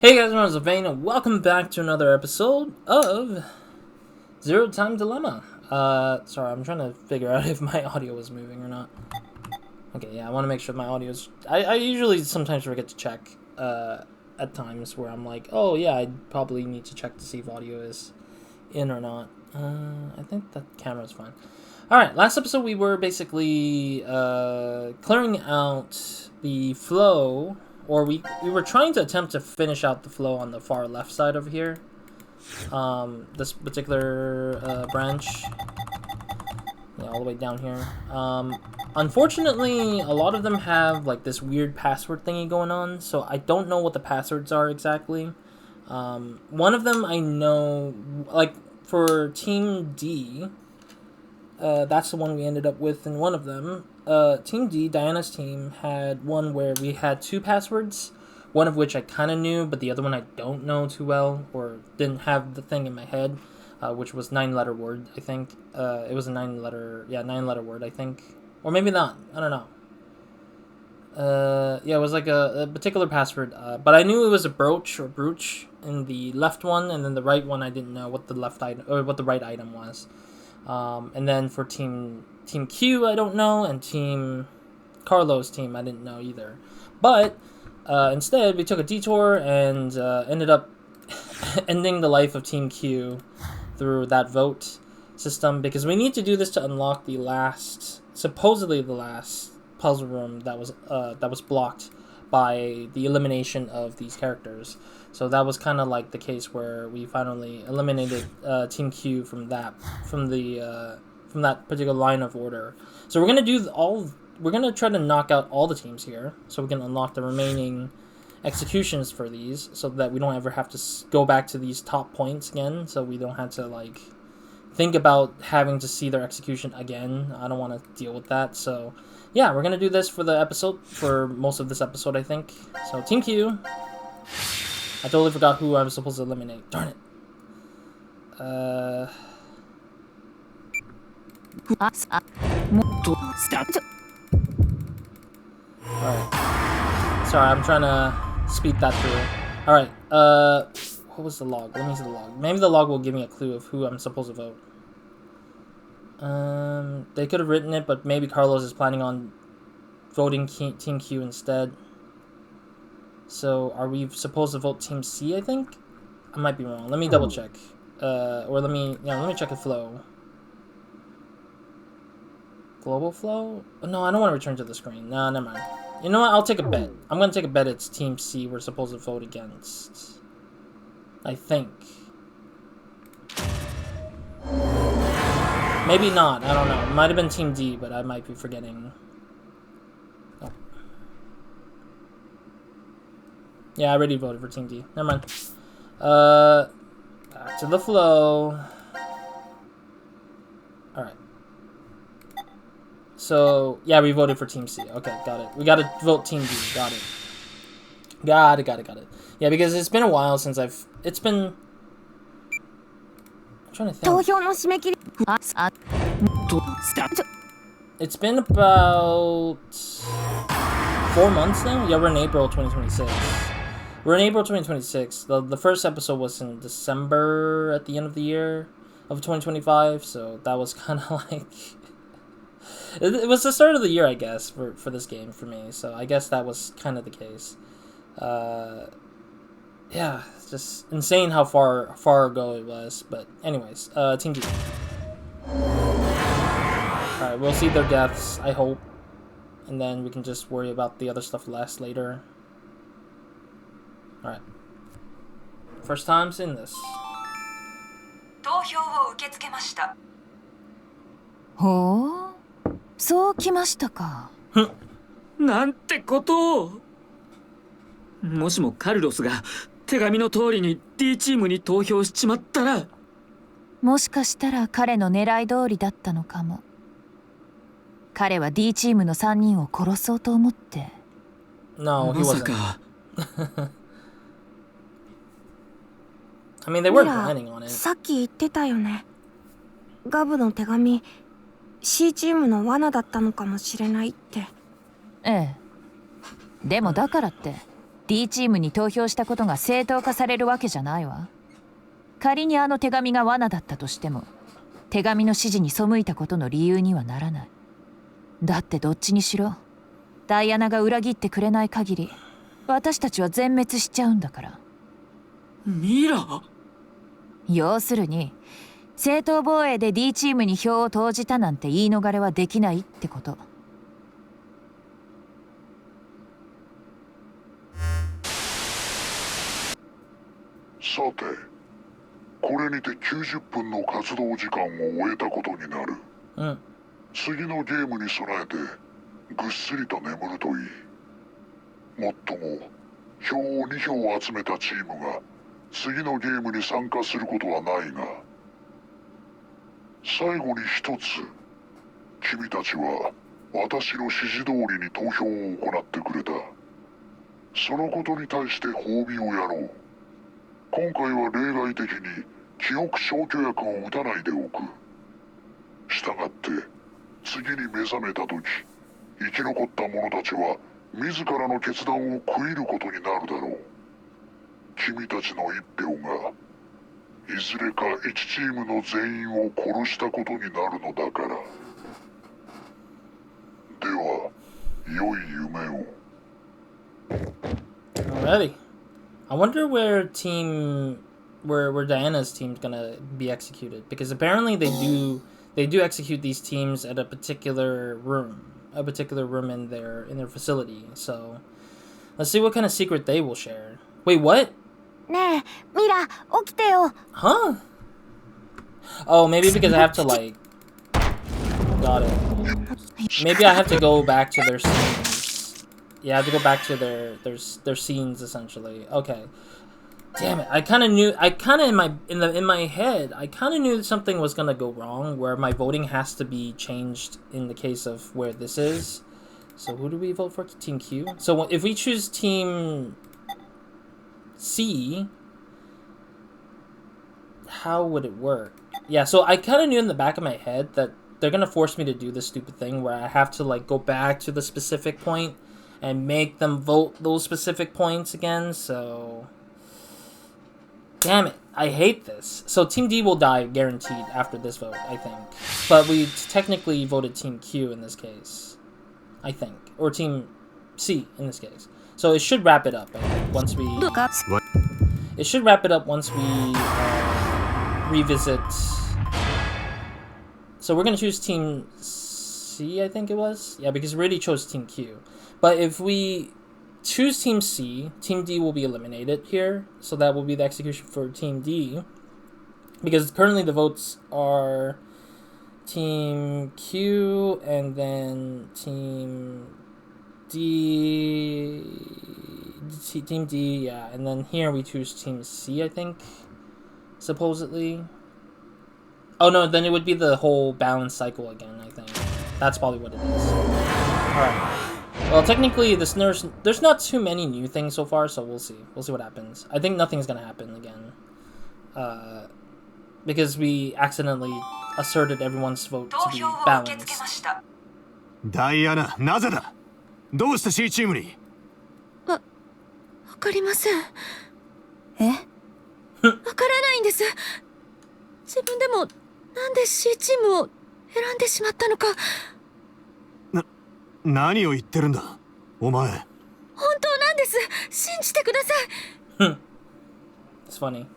Hey guys, I'm RozaldVaneGAME, and welcome back to another episode of Zero Time Dilemma. Sorry, I'm trying to figure out if my audio is moving or not. Okay, yeah, I want to make sure my audio is... I usually sometimes forget to check, at times where I'm like, oh yeah, I probably need to check to see if audio is in or not. I think the camera's fine. Alright, last episode we were basically, clearing out the flow... Or we were trying to attempt to finish out the flow on the far left side over here. This particular branch. Yeah, all the way down here. Unfortunately, a lot of them have like this weird password thingy going on, so I don't know what the passwords are exactly. One of them I know, like for Team D, that's the one we ended up with in one of them. Team D, Diana's team, had one where we had two passwords, one of which I kind of knew, but the other one I don't know too well, or didn't have the thing in my head, which was 9-letter word, I think. It was a 9-letter word, I think. Or maybe not, I don't know. Yeah, it was like a particular password, but I knew it was a brooch or brooch in the left one, and then the right one I didn't know what the left item, or what the right item was. And then for Team Q, I don't know, and Team Carlos' team, I didn't know either. But instead, we took a detour and ended up ending the life of Team Q through that vote system, because we need to do this to unlock the last, supposedly the last puzzle room that was blocked by the elimination of these characters. So that was kind of like the case where we finally eliminated Team Q from that particular line of order. So we're gonna try to knock out all the teams here, so we can unlock the remaining executions for these, so that we don't ever have to go back to these top points again. So we don't have to like think about having to see their execution again. I don't want to deal with that. So yeah, we're gonna do this for the episode, for most of this episode, I think. So Team Q. I totally forgot who I was supposed to eliminate. Darn it. Alright. Sorry, I'm trying to speed that through. Alright, what was the log? Let me see the log. Maybe the log will give me a clue of who I'm supposed to vote. They could have written it, but maybe Carlos is planning on voting Team Q instead. So, are we supposed to vote Team C, I think? I might be wrong. Let me double check. Or let me check the flow. Global flow? No, I don't want to return to the screen. No, never mind. You know what? I'll take a bet. I'm going to take a bet it's Team C we're supposed to vote against. I think. Maybe not. I don't know. It might have been Team D, but I might be forgetting. Oh. Yeah, I already voted for Team D. Never mind. Back to the flow. Alright. So, yeah, we voted for Team C. Okay, got it. We gotta vote Team D. Got it. Got it. Yeah, because it's been a while since it's been... I'm trying to think. It's been about 4 months now? Yeah, we're in April 2026. We're in April 2026. The first episode was in December at the end of the year of 2025, so that was kind of like... It was the start of the year, I guess, for this game for me, so I guess that was kind of the case. Yeah, it's just insane how far ago it was, but anyways, Team D. Alright, we'll see their deaths, I hope, and then we can just worry about the other stuff later. Alright. First time seeing this. 投票を受け付けました。ほう、そうきましたか。なんてことを。もしもカルロスが手紙の通りに D チームに投票しちまったら。もしかしたら彼の狙い通りだったのかも。彼は D チームの3人を殺そうと思って。No, he まさ wasn't. か。I mean, they weren't planning on it. さっき言ってたよね。ガブの手紙、C チームの罠だったのかもしれないって。ええ。でもだからって D チームに投票したことが正当化されるわけじゃないわ。仮にあの手紙が罠だったとしても、手紙の指示に背いたことの理由にはならない。だってどっちにしろダイアナが裏切ってくれない限り、私たちは全滅しちゃうんだから。ミラ。要するに正当防衛で D チームに票を投じたなんて言い逃れはできないってこと。さて、これにて90分の活動時間を終えたことになる。次のゲームに備えてぐっすりと眠るといい。もっとも票を2票集めたチームが次のゲームに参加することはないが、最後に一つ、君たちは私の指示通りに投票を行ってくれた。そのことに対して褒美をやろう。今回は例外的に記憶消去薬を打たないでおく。したがって次に目覚めた時、生き残った者たちは自らの決断を悔いることになるだろう。君たちの一票がいずれか1チームの全員を殺したことになるのだから。では、良い夢を。Alrighty. I wonder where Diana's team's gonna be executed, because apparently they do execute these teams at a particular room in their facility. So let's see what kind of secret they will share. Wait, what? ねえミラ起きてよ。 Huh? Oh, maybe because I have to like. Got it. Maybe I have to go back to their scenes. Yeah, I have to go back to their scenes essentially. Okay. Damn it! I kind of knew. I kind of in my head. I kind of knew something was gonna go wrong, where my voting has to be changed in the case of where this is. So who do we vote for? Team Q. So if we choose Team C, how would it work? Yeah. So I kind of knew in the back of my head that they're gonna force me to do this stupid thing where I have to like go back to the specific point and make them vote those specific points again. So. Damn it, I hate this. So Team D will die guaranteed after this vote, I think. But we technically voted Team Q in this case, I think. Or Team C in this case. So it should wrap it up, I think, once we... What? It should wrap it up once we revisit... So we're going to choose Team C, I think it was? Yeah, because we already chose Team Q. But if we... choose Team C, Team D will be eliminated here, so that will be the execution for Team D. Because currently the votes are Team Q and then Team D, yeah, and then here we choose Team C, I think, supposedly. Oh no, then it would be the whole balance cycle again, I think. That's probably what it is. Alright. Well, technically, there's not too many new things so far, so we'll see. We'll see what happens. I think nothing's gonna happen again. Because we accidentally asserted everyone's vote to be balanced. ダイアナ、なぜだ？どうして C チームに？わかりません。え？わからないんです。自分でもなんで C チームを選んでしまったのか。何を言ってるんだお前。本当なんです。信じてください。It's funny.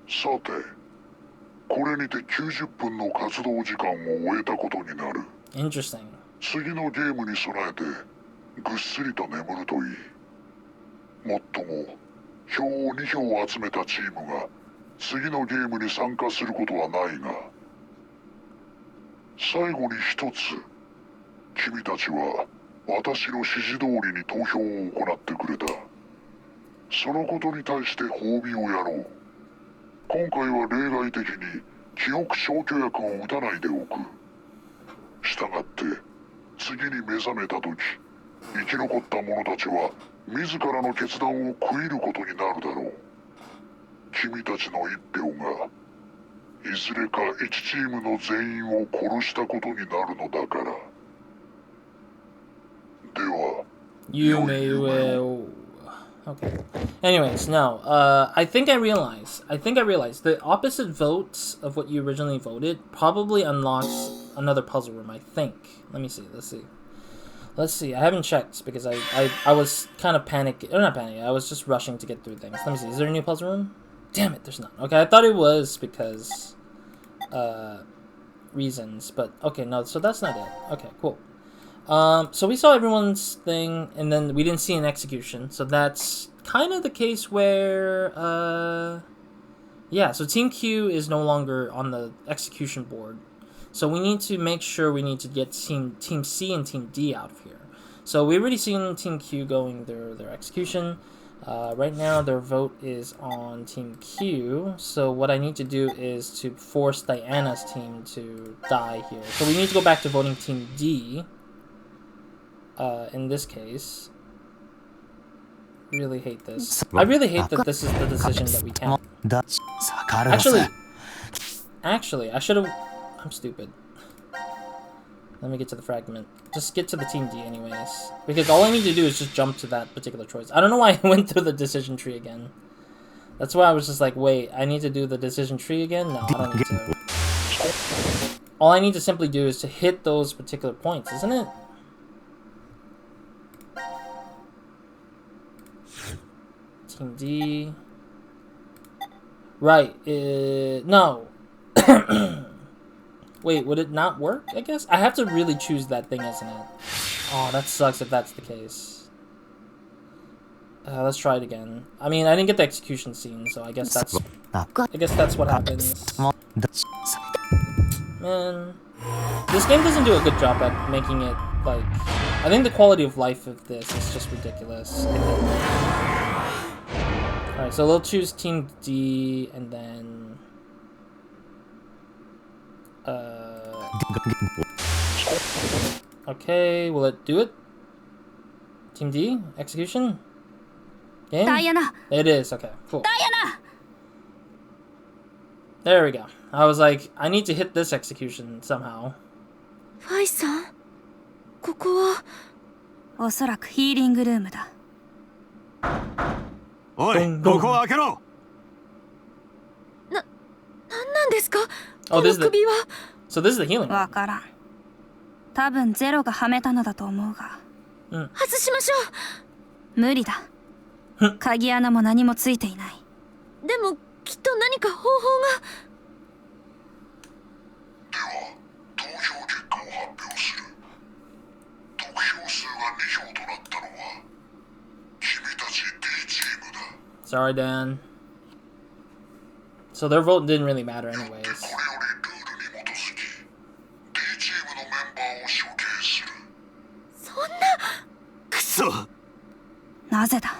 さて、これにて90分の活動時間を終えたことになる。Interesting. 次のゲームに備えてぐっすりと眠るといい。もっとも票を2票集めたチームが次のゲームに参加することはないが、最後に一つ、君たちは私の指示通りに投票を行ってくれた。そのことに対して褒美をやろう。今回は例外的に記憶消去薬を打たないでおく。したがって次に目覚めた時、生き残った者たちは自らの決断を悔いることになるだろう。君たちの一票がいずれか1チームの全員を殺したことになるのだから。You may will. Okay. Anyways, no. I think I realized the opposite votes of what you originally voted probably unlocks another puzzle room. I think. Let me see. Let's see. I haven't checked because I was kind of panicking. Or not panicking. I was just rushing to get through things. Let me see. Is there a new puzzle room? Damn it, there's not. Okay, I thought it was because reasons, but okay, no. So that's not it. Okay, cool. So we saw everyone's thing, and then we didn't see an execution. So that's kind of the case where, yeah. So Team Q is no longer on the execution board. So we need to make sure we need to get Team C and Team D out of here. So we already seen Team Q going their execution. Right now their vote is on Team Q. So what I need to do is to force Diana's team to die here. So we need to go back to voting Team D. In this case, really hate this. I really hate that this is the decision that we can. Actually, I should have. I'm stupid. Let me get to the fragment. Just get to the Team D anyways, because all I need to do is just jump to that particular choice. I don't know why I went through the decision tree again. That's why I was just like, wait, I need to do the decision tree again? No, I don't need to. All I need to simply do is to hit those particular points, isn't it? Team D. Right. No. Wait, would it not work, I guess? I have to really choose that thing, isn't it? Oh, that sucks if that's the case. Let's try it again. I mean, I didn't get the execution scene, so I guess that's what happens. Man. This game doesn't do a good job at making it, like... I think the quality of life of this is just ridiculous. Alright, so they'll choose Team D, and then... Okay, will it do it? Team D? Execution? Game? Diana! It is, okay, cool. Diana! There we go. I was like, I need to hit this execution somehow. ファイさん、ここはおそらくヒーリングルームだ。おい、ここを開けろ。なんなんですか？ Oh, この首は。So this is the healing room. わからん。多分ゼロがはめたのだと思うが。外しましょう。無理だ。鍵穴も何もついていない。でもきっと何か方法が。では、投票結果を発表する。得票数が2票となったのは君たち D チームだ。Sorry, Dan. So their vote didn't really matter anyways. これよりルールに基づき D チームのメンバーを処刑する。そんな。くそ。なぜだ。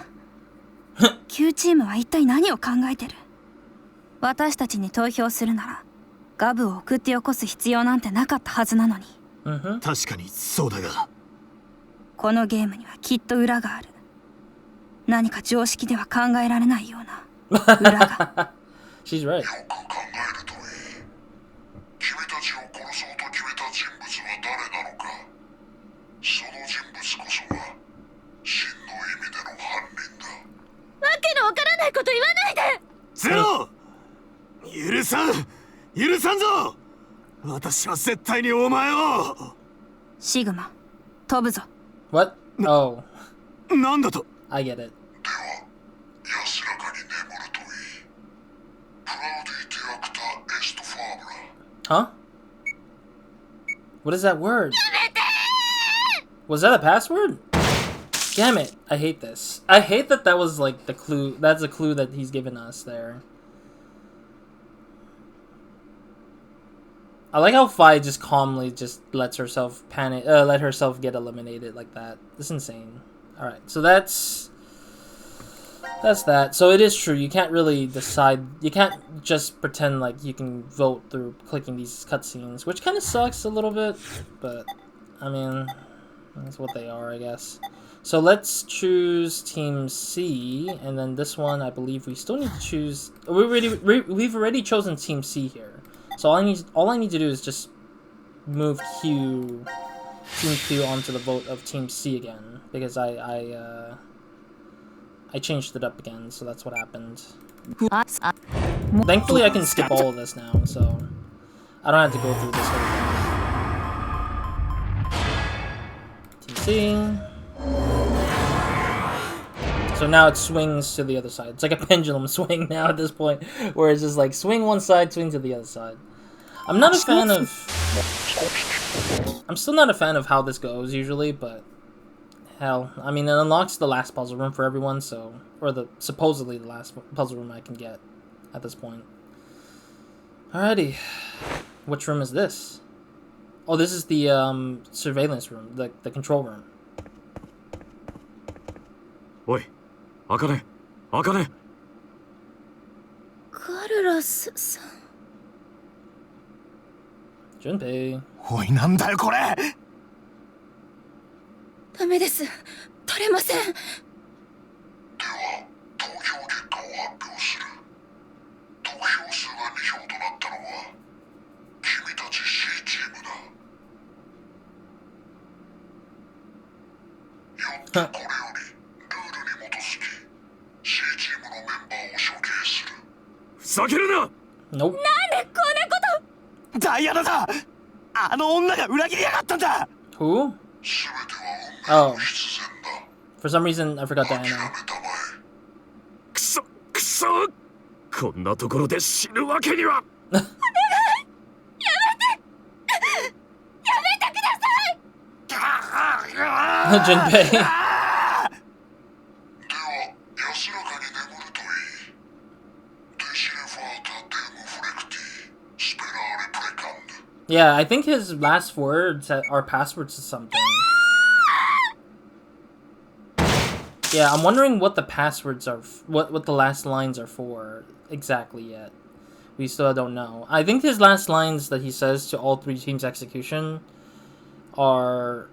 Q チームは一体何を考えてる？私たちに投票するならガブを送ってよこす必要なんてなかったはずなのに。確かにそうだが。このゲームにはきっと裏がある。何か常識では考えられないような裏が。She's right. よく考えるといい。君たちを殺そうと決めた人物は誰なのか。その人物こそが真の意味での犯人だ。わけのわからないこと言わないで。ゼロ。許さんぞ。私は絶対にお前を。シグマ、飛ぶぞ。What? Oh. なんだと。I get it. では、安らかに眠るといい。プラウディティアクターエストファーブラ。Huh? What is that word? Was that a password? Damn it. I hate this. I hate that that was like the clue. That's a clue that he's given us there. I like how Fi just calmly just lets herself panic, let herself get eliminated like that. It's insane. Alright, so that's that. So it is true, you can't really decide, you can't just pretend like you can vote through clicking these cutscenes, which kind of sucks a little bit, but, I mean, that's what they are, I guess. So let's choose Team C, and then this one, I believe we still need to choose, we've already chosen Team C here. So all I need to do is just move Q Team Q onto the vote of Team C again, because I changed it up again, so that's what happened. Thankfully, I can skip all of this now, so I don't have to go through this whole thing. Team C. So now it swings to the other side. It's like a pendulum swing now at this point, where it's just like swing one side, swing to the other side. I'm not a fan of... I'm still not a fan of how this goes usually, but hell, I mean, it unlocks the last puzzle room for everyone, so... Or supposedly the last puzzle room I can get at this point. Alrighty. Which room is this? Oh, this is the surveillance room, the control room. Oi, Akane, Akane. Carlos-san. Junpei. おい、なんだよこれ。ダメです。取れません。では投票結果を発表する。得票数が2票となったのは君たち C チームだ。よってこれよりルールに基づき C チームのメンバーを処刑する。ふざけるな。 Nope. ダイアナだ。あの女が裏切りやがったんだ。 Who? 全ては運命の必然だ。 For some reason, I forgot 諦 Diana. めたまえ。くそくそ。こんなところで死ぬわけには。Junpei. では安らかに眠るといい。デシレファータ・デムフレクティ・スペラーレ・プレカンヌ。 Yeah, I think his last words are passwords to something. Yeah, I'm wondering what the passwords are, what the last lines are for exactly yet. We still don't know. I think his last lines that he says to all three teams' execution are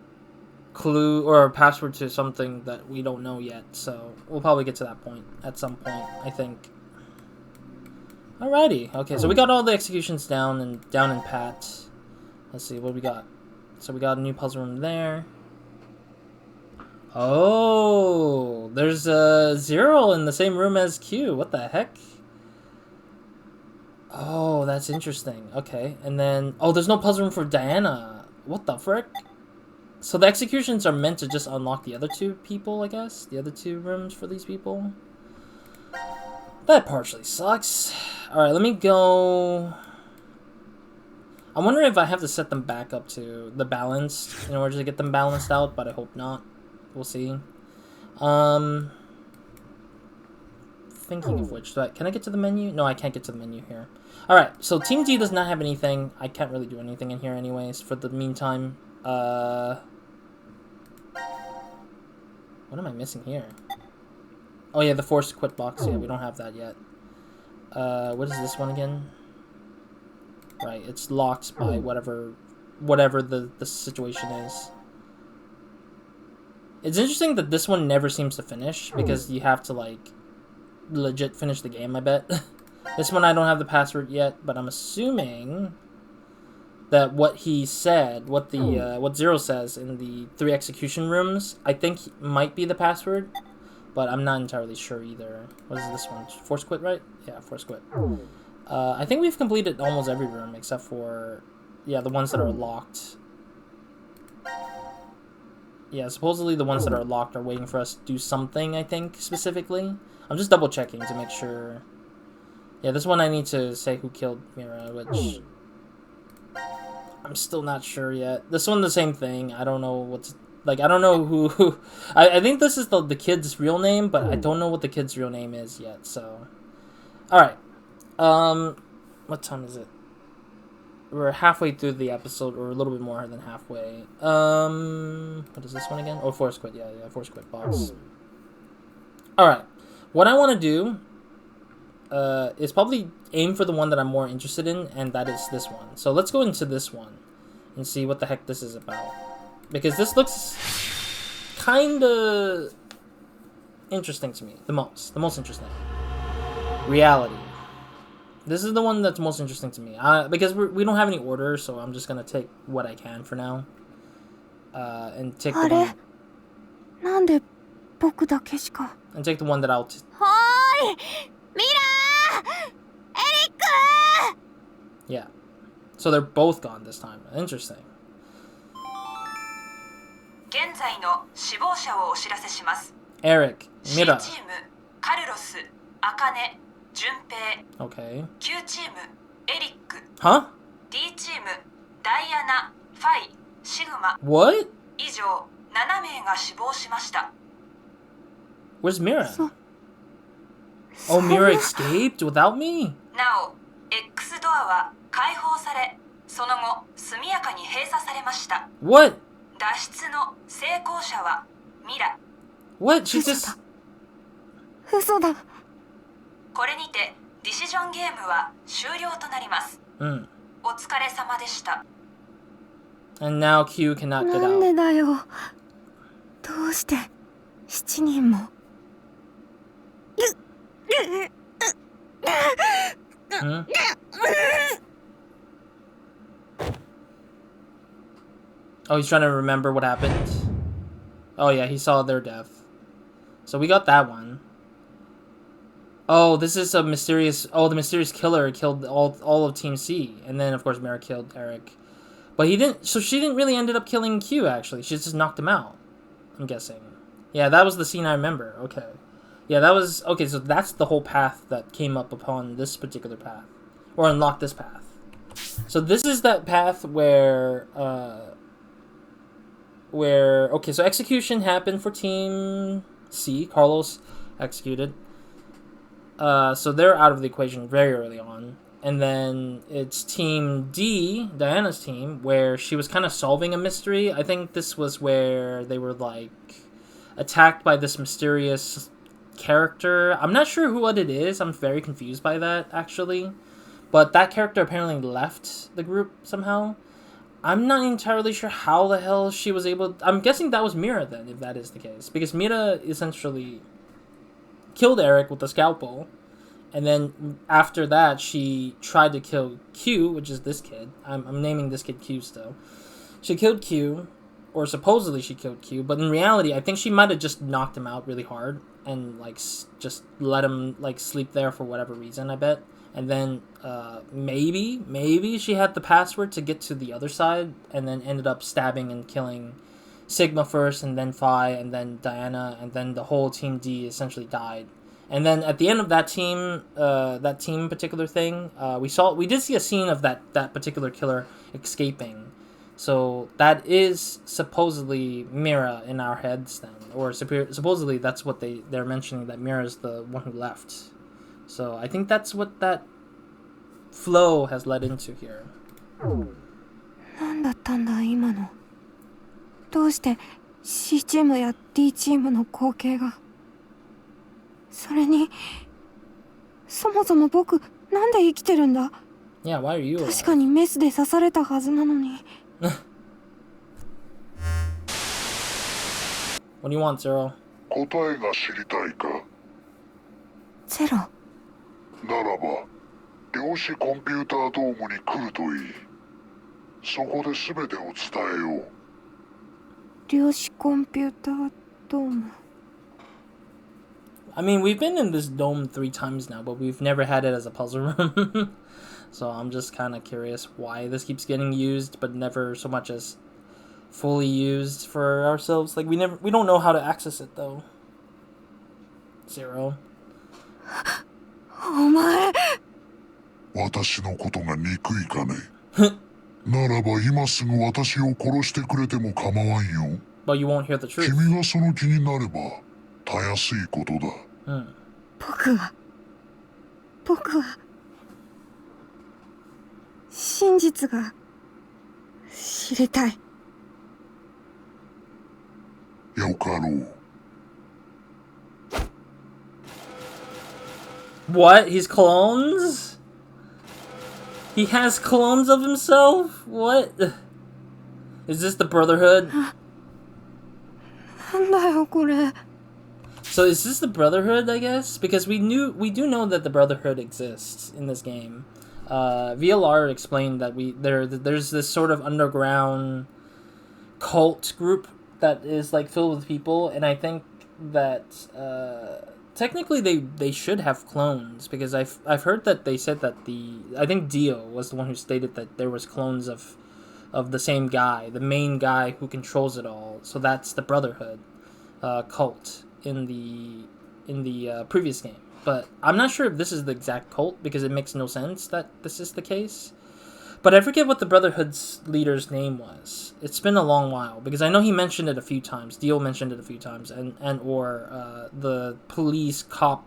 clue or a password to something that we don't know yet. So we'll probably get to that point at some point, I think. Alrighty. Okay, so we got all the executions down in pat. Let's see what we got. So we got a new puzzle room there. Oh, there's a 0 in the same room as Q. What the heck? Oh, that's interesting. Okay, and then... Oh, there's no puzzle room for Diana. What the frick? So the executions are meant to just unlock the other two people, I guess? The other two rooms for these people? That partially sucks. Alright, let me go... I'm wondering if I have to set them back up to the balanced in order to get them balanced out, but I hope not. We'll see. Thinking of which, can I get to the menu? No, I can't get to the menu here. Alright, so Team D does not have anything. I can't really do anything in here anyways for the meantime. What am I missing here? Oh yeah, the forced quit box. Yeah, we don't have that yet. What is this one again? Right, it's locked by whatever the situation is. It's interesting that this one never seems to finish, because you have to, like, legit finish the game, I bet. This one I don't have the password yet, but I'm assuming that what he said, what Zero says in the 3 execution rooms, I think might be the password, but I'm not entirely sure either. What is this one? Force quit, right? Yeah, force quit. I think we've completed almost every room except for, yeah, the ones that are locked. Yeah, supposedly the ones that are locked are waiting for us to do something, I think, specifically. I'm just double checking to make sure. Yeah, this one I need to say who killed Mira, which I'm still not sure yet. This one, the same thing. I don't know what's... Like, I don't know who... I think this is the kid's real name, but I don't know what the kid's real name is yet, so... Alright. What time is it? We're halfway through the episode, or a little bit more than halfway. What is this one again? Oh, force quit. Yeah, force quit box. Alright. What I want to do is probably aim for the one that I'm more interested in, and that is this one. So let's go into this one and see what the heck this is about. Because this looks kinda interesting to me. The most interesting. Reality. This is the one that's most interesting to me. Because we don't have any order, so I'm just gonna take what I can for now. and take the one. なんで僕だけしか。 And take the one that I'll. おーいミラーエリック Yeah. So they're both gone this time. Interesting. 現在の死亡者をお知らせします。 Eric, C Mira. チームカルロス、アカネ、ジュンペイ。 Okay. Q チームエリック。 Huh? D チームダイアナ、ファイ、シグマ。 What? 以上7名が死亡しました。 Where's Mira? Oh, Mira escaped without me? なお X ドアは開放され、その後速やかに閉鎖されました。 What? 脱出の成功者はミラ。 What? She just... 嘘だ。これにてディシジョンゲームは終了となります。 Mm. お疲れ様でした。 And now Q cannot get なんで out. だよ。どうして7人も。 Hmm? Oh, he's trying to remember what happened. Oh yeah, he saw their death. So we got that one. Oh, this is a mysterious... Oh, the mysterious killer killed all of Team C. And then, of course, Mira killed Eric. But he didn't... So she didn't really ended up killing Q, actually. She just knocked him out, I'm guessing. Yeah, that was the scene I remember. Okay. Yeah, that was... Okay, so that's the whole path that came up upon this particular path. Or unlocked this path. So this is that path where... Okay, so execution happened for Team C. Carlos executed. So they're out of the equation very early on. And then it's Team D, Diana's team, where she was kind of solving a mystery. I think this was where they were, like, attacked by this mysterious character. I'm not sure what it is. I'm very confused by that, actually. But that character apparently left the group somehow. I'm not entirely sure how the hell she was able... I'm guessing that was Mira, then, if that is the case. Because Mira essentially killed Eric with the scalpel. And then after that, she tried to kill Q, which is this kid. I'm naming this kid Q still. She killed Q, or supposedly she killed Q. But in reality, I think she might have just knocked him out really hard. And, like, just let him, like, sleep there for whatever reason, I bet. And then maybe she had the password to get to the other side. And then ended up stabbing and killing Sigma first, and then Phi, and then Diana. And then the whole Team D essentially died. And then at the end of that team particular thing, we did see a scene of that particular killer escaping. So that is supposedly Mira in our heads then, or supposedly that's what they're mentioning, that Mira is the one who left. So I think that's what that flow has led into here. 何だったんだ今の。どうして C チームや D チームの光景が。それにそもそも僕なんで生きてるんだ。 Yeah, why are you alive? 確かにメスで刺されたはずなのに。What do you want, Zero? 答えが知りたいか。ゼロ。ならば量子コンピュータードームに来るといい。そこで全てを伝えよう。量子コンピュータードーム。 I mean, we've been in this dome 3 times now, but we've never had it as a puzzle room. So I'm just kind of curious why this keeps getting used, but never so much as fully used for ourselves. Like, we don't know how to access it, though. Zero. お前。私のことが憎いかね。ならば今すぐ私を殺してくれても構わんよ。But you won't hear the truth. 君がその気になればたやすいことだ。僕は真実が知りたい。よかろう。What? He's clones? He has clones of himself? What? Is this the Brotherhood? なんだよこれ。 So is this the Brotherhood, I guess? Because we do know that the Brotherhood exists in this game. VLR explained that there's this sort of underground cult group that is like filled with people, and I think that technically they should have clones, because I've heard that they said that I think Dio was the one who stated that there was clones of the same guy, the main guy who controls it all. So that's the Brotherhood cult in the previous game. But I'm not sure if this is the exact cult, because it makes no sense that this is the case. But I forget what the Brotherhood's leader's name was. It's been a long while, because I know he mentioned it a few times. Dio mentioned it a few times, and the police cop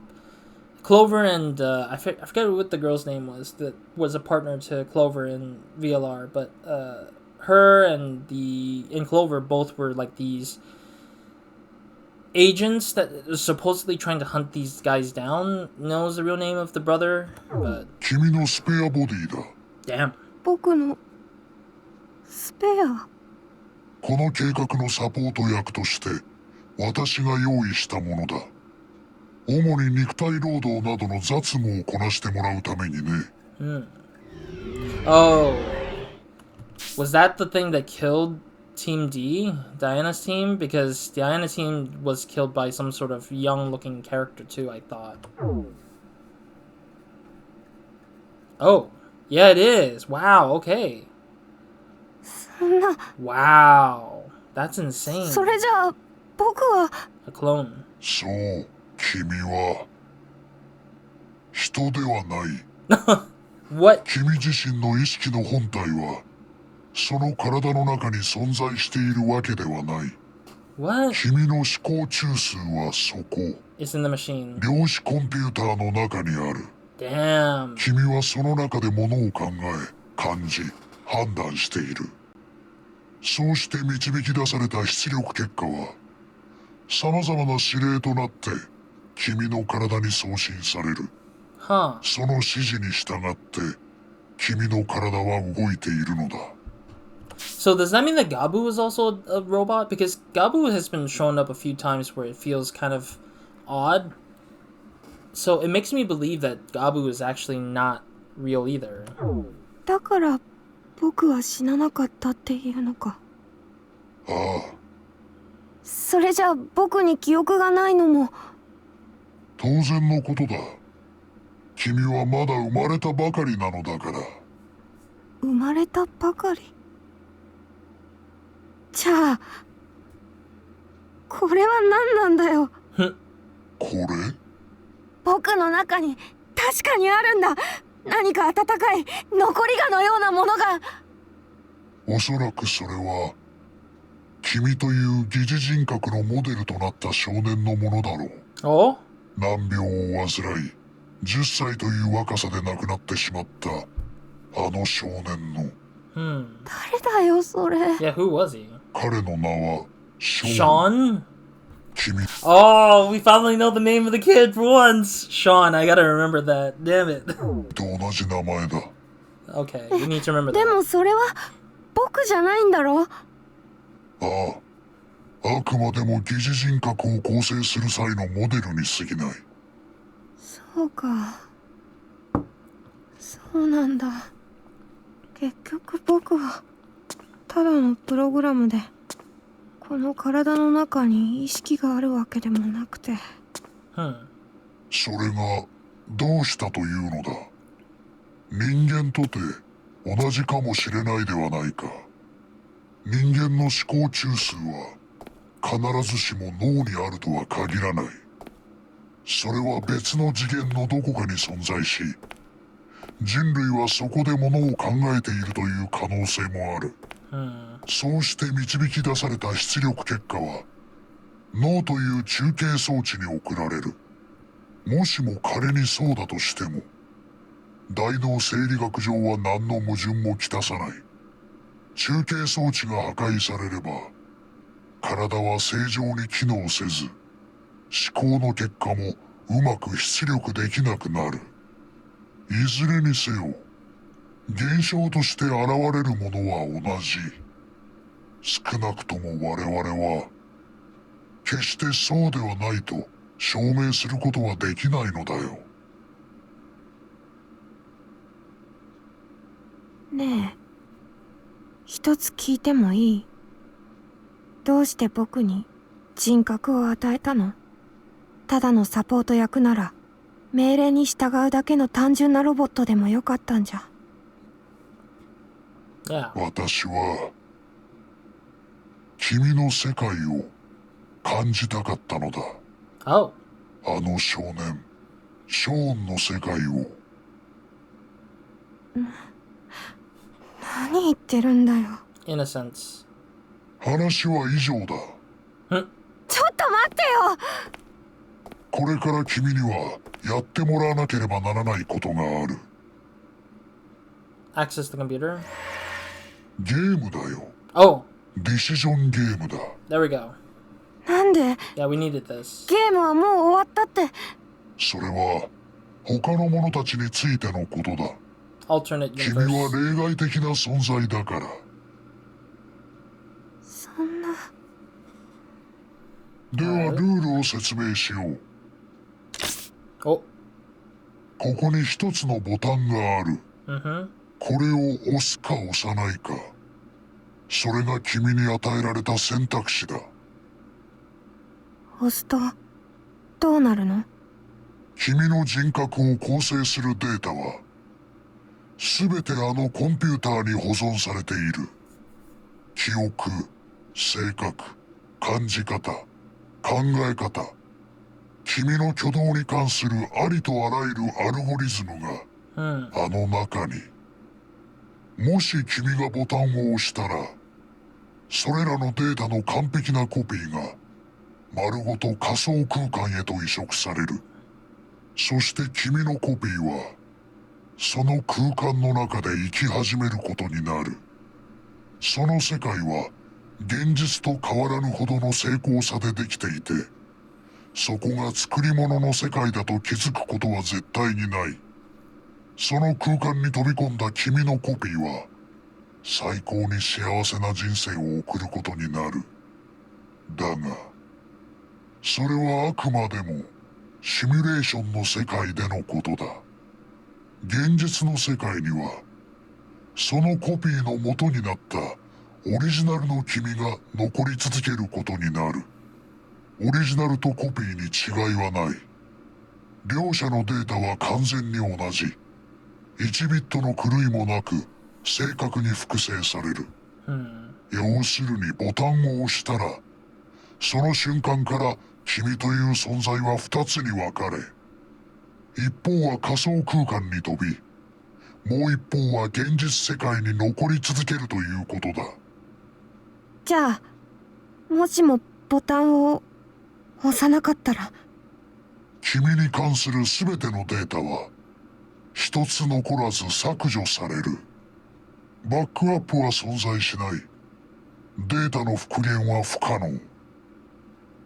Clover and I forget what the girl's name was that was a partner to Clover in VLR, but her and Clover both were like these agents that are supposedly trying to hunt these guys down. Knows the real name of the brother, but damn. 僕のスペア。この計画のサポート役として私が用意したものだ。主に肉体労働などの雑務をこなしてもらうためにね。Oh, was that the thing that killed Team D, Diana's team? Because Diana's team was killed by some sort of young-looking character too, I thought. Oh, yeah, it is. Wow, okay. そんな。Wow, that's insane. それじゃあ僕は。A clone. そう、君は人ではない。What? 君自身の意識の本体はその体の中に存在しているわけではない。What? 君の思考中枢はそこ。It's in the machine. 量子コンピューターの中にある。Damn. 君はその中で物を考え、感じ、判断している。そうして導き出された出力結果は、様々な指令となって君の体に送信される。Huh. その指示に従って君の体は動いているのだ。So does that mean that Gabu is also a robot? Because Gabu has been shown up a few times where it feels kind of odd. So it makes me believe that Gabu is actually not real either. だから僕は死ななかったっていうのか。ああ。それじゃあ僕に記憶がないのも。当然のことだ。君はまだ生まれたばかりなのだから。生まれたばかり。じゃあこれは何なんだよ。これ？僕の中に確かにあるんだ。何か温かい残り香のようなものが。おそらくそれは君という疑似人格のモデルとなった少年のものだろう。Oh? 難病を患い10歳という若さで亡くなってしまったあの少年の。誰だよそれ。Yeah, who was he? 彼の名はSean? 君。Oh, we finally know the name of the kid for once. Sean, I gotta remember that. Damn it. と同じ名前だ。Okay, we need to remember that. でもそれは僕じゃないんだろ。ああ、あくまでも疑似人格を構成する際のモデルに過ぎない。そうか。そうなんだ。結局僕はただのプログラムでこの体の中に意識があるわけでもなくて。それがどうしたというのだ。人間とて同じかもしれないではないか。人間の思考中枢は必ずしも脳にあるとは限らない。それは別の次元のどこかに存在し、人類はそこで物を考えているという可能性もある。そうして導き出された出力結果は脳という中継装置に送られる。もしも仮にそうだとしても大脳生理学上は何の矛盾もきたさない。中継装置が破壊されれば体は正常に機能せず思考の結果もうまく出力できなくなる。いずれにせよ現象として現れるものは同じ。少なくとも我々は決してそうではないと証明することはできないのだよ。ねえ、一つ聞いてもいい？どうして僕に人格を与えたの？ただのサポート役なら命令に従うだけの単純なロボットでもよかったんじゃ。私は君の世界を感じたかったのだ。あの少年ショーンの世界を。何言ってるんだよ。 Innocence。 話は以上だ。ちょっと待ってよ。これから君にはやってもらわなければならないことがある。 Access the computer。 ゲームだよ。ディシジョンゲームだ。 There we go。 なんで？ Yeah, we needed this。 ゲームはもう終わったって。それは他の者たちについてのことだ。 Alternate 君は universe。 例外的な存在だから。そんな。ではルールを説明しよう。ここに一つのボタンがある。これを押すか押さないか。それが君に与えられた選択肢だ。押すとどうなるの？君の人格を構成するデータは全てあのコンピューターに保存されている。記憶、性格、感じ方、考え方、君の挙動に関するありとあらゆるアルゴリズムがあの中に。もし君がボタンを押したらそれらのデータの完璧なコピーが丸ごと仮想空間へと移植される。そして君のコピーはその空間の中で生き始めることになる。その世界は現実と変わらぬほどの精巧さでできていて、そこが作り物の世界だと気づくことは絶対にない。その空間に飛び込んだ君のコピーは最高に幸せな人生を送ることになる。だがそれはあくまでもシミュレーションの世界でのことだ。現実の世界にはそのコピーの元になったオリジナルの君が残り続けることになる。オリジナルとコピーに違いはない。両者のデータは完全に同じ。1ビットの狂いもなく正確に複製される。要するにボタンを押したらその瞬間から君という存在は2つに分かれ、一方は仮想空間に飛び、もう一方は現実世界に残り続けるということだ。じゃあもしもボタンを押さなかったら？君に関する全てのデータは一つ残らず削除される。バックアップは存在しない。データの復元は不可能。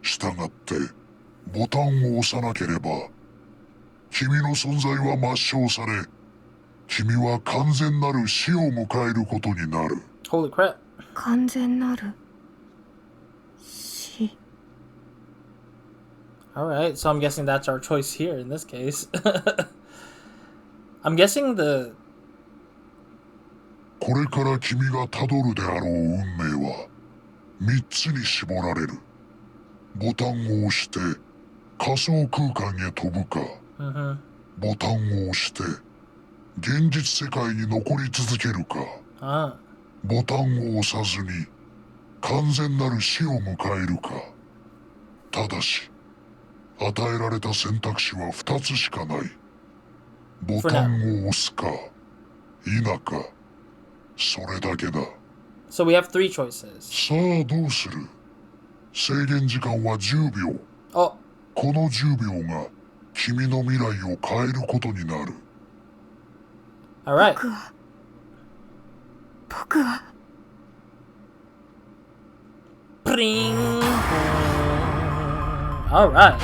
したがってボタンを押さなければ君の存在は抹消され、君は完全なる死を迎えることになる。 Holy crap。 完全なる死。 Alright, so I'm guessing that's our choice here in this case. I'm guessing the... これから君がたどるであろう運命は3つに絞られる。ボタンを押して仮想空間へ飛ぶか、ボタンを押して現実世界に残り続けるか、ボタンを押さずに完全なる死を迎えるか。ただし与えられた選択肢は2つしかない。ボタンを押すか否か、それだけだ。 So we have 3 choices. さあどうする？制限時間は10秒。この10秒が君の未来を変えることになる。 Alright. 僕は Bring. Alright.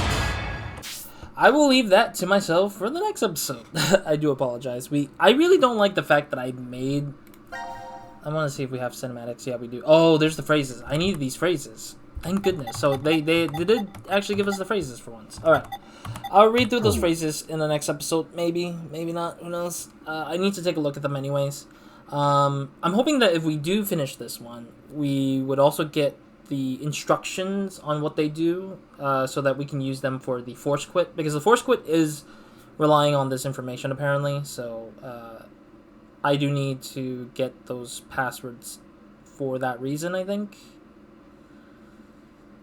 I will leave that to myself for the next episode. I do apologize. I really don't like the fact that I made... I want to see if we have cinematics. Yeah, we do. Oh, there's the phrases. I needed these phrases. Thank goodness. So they did actually give us the phrases for once. Alright. I'll read through those phrases in the next episode. Maybe. Maybe not. Who knows? I need to take a look at them anyways. I'm hoping that if we do finish this one, we would also get the instructions on what they do, so that we can use them for the force quit, because the force quit is relying on this information apparently. So I do need to get those passwords for that reason, I think.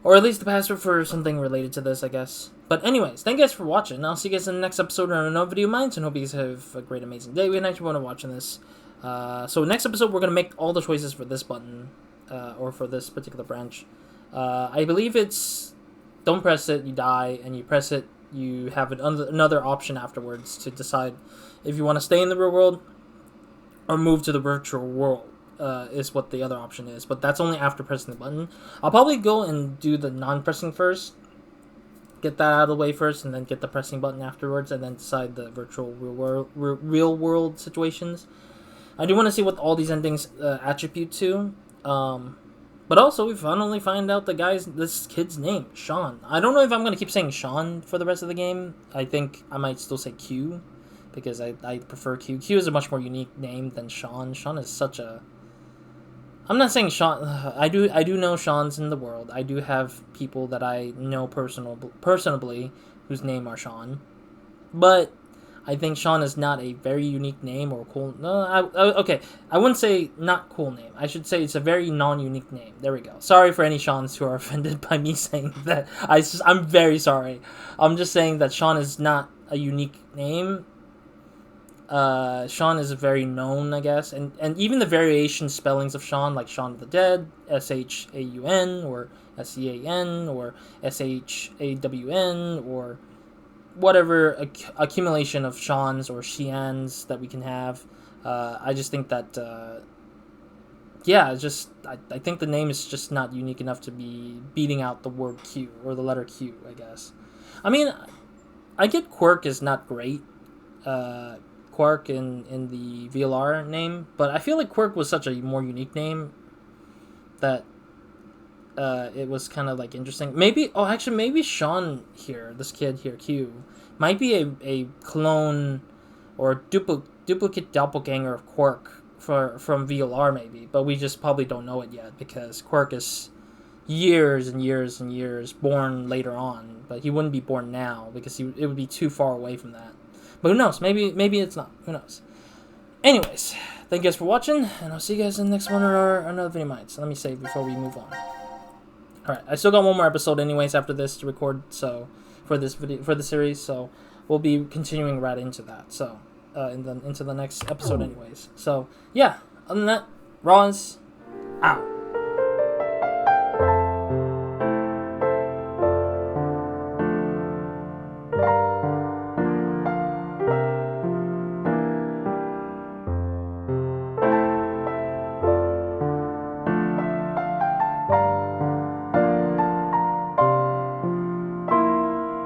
Or at least the password for something related to this, I guess. But anyways, thank you guys for watching. I'll see you guys in the next episode on another video of mine, and hope you guys have a great, amazing day. We had nice fun watching this. So next episode, we're going to make all the choices for this button, or for this particular branch. I believe it's, don't press it, you die, and you press it, you have another option afterwards to decide if you want to stay in the real world or move to the virtual world, is what the other option is. But that's only after pressing the button. I'll probably go and do the non-pressing first, get that out of the way first, and then get the pressing button afterwards, and then decide the virtual real world situations. I do want to see what all these endings attribute to. But also, we finally find out this kid's name, Sean. I don't know if I'm going to keep saying Sean for the rest of the game. I think I might still say Q, because I prefer Q. Q is a much more unique name than Sean. Sean is such a... I'm not saying Sean... I do know Seans in the world. I do have people that I know personally whose name are Sean. But I think Sean is not a very unique name or cool... No, okay. I wouldn't say not cool name. I should say it's a very non-unique name. There we go. Sorry for any Seans who are offended by me saying that. I'm very sorry. I'm just saying that Sean is not a unique name. Sean is very known, I guess. And even the variation spellings of Sean, like Shaun of the Dead, S-H-A-U-N, or S-E-A-N, or S-H-A-W-N, or... whatever accumulation of Seans or Sheans that we can have. I just think that, I think the name is just not unique enough to be beating out the word Q, or the letter Q, I guess. I mean, I get Quirk is not great, Quark in the VLR name, but I feel like Quirk was such a more unique name that it was kind of like interesting. Maybe Sean here, this kid here, Q, might be a clone or duplicate doppelganger of Quark from VLR maybe, but we just probably don't know it yet, because Quark is years and years and years born later on, but he wouldn't be born now because it would be too far away from that. But who knows? Maybe it's not. Who knows? Anyways, thank you guys for watching, and I'll see you guys in the next one or another video of mine. So let me save before we move on. Alright, I still got one more episode anyways after this to record, so for this video, for the series, so we'll be continuing right into that, so into the next episode anyways. So yeah, other than that, Roz out.